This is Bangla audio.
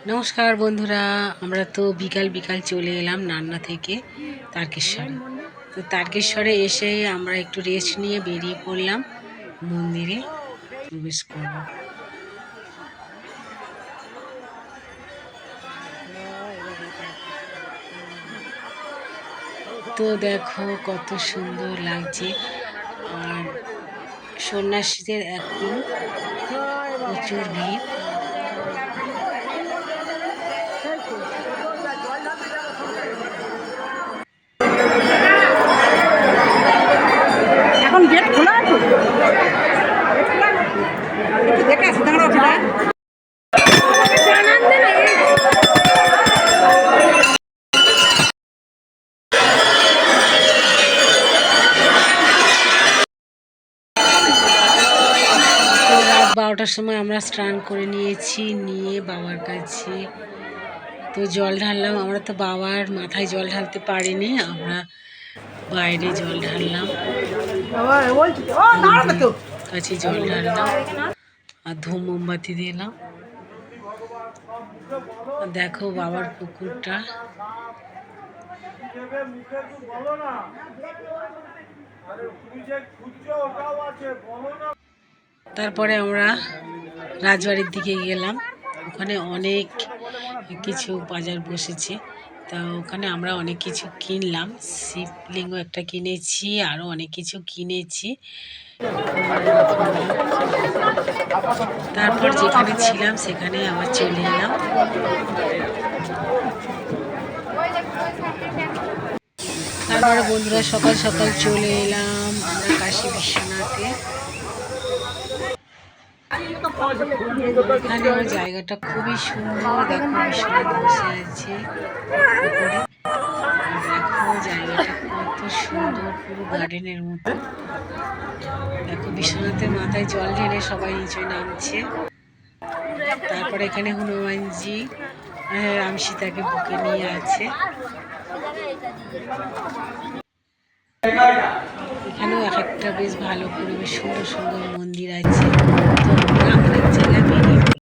নমস্কার বন্ধুরা, আমরা তো বিকাল বিকাল চলে এলাম নান্না থেকে তারকেশ্বরে। তো তারকেশ্বরে এসে আমরা একটু রেস্ট নিয়ে বেরিয়ে পড়লাম মন্দিরে প্রবেশ করব। তো দেখো কত সুন্দর লাগছে। আর সন্ন্যাসীদের এখন প্রচুর ভিড়। এখন গেট খোলা আছে, দেখে আসি দাঁড়াও সেটা। তো রাত 12টার সময় আমরা স্নান করে নিয়েছি, নিয়ে বাবার কাছে তো জল ঢাললাম। আমরা তো বাবার মাথায় জল ঢালতে পারিনি, আমরা বাইরে জল ঢাললাম, কাছে জল ঢাললাম আর ধূপ মোমবাতি দিলাম। দেখো বাবার পুকুরটা। তারপরে আমরা রাজবাড়ির দিকে গেলাম। ওখানে অনেক কিছু বাজার বসেছে, তা ওখানে আমরা অনেক কিছু কিনলাম। শিবলিঙ্গ একটা কিনেছি, আরও অনেক কিছু কিনেছি। তারপর যেখানে ছিলাম সেখানে আবার চলে এলাম। তারপরে বন্ধুরা সকাল সকাল চলে এলাম আমরা কাশী বিশ্বনাথে। এখানেও জায়গাটা খুবই সুন্দর। দেখো বিশ্বনাথ বসে আছে পুকুরে। দেখো জায়গাটা কত সুন্দর, পুরো গার্ডেনের মতো। দেখো বিশ্বনাথের মাথায় জল ঢেলে সবাই নিচে নামছে। তারপরে এখানে হনুমানজি রাম সীতাকে বুকে নিয়ে আছে। এখানেও এক একটা বেশ ভালো পরিবেশ, সুন্দর সুন্দর মন্দির আছে। তো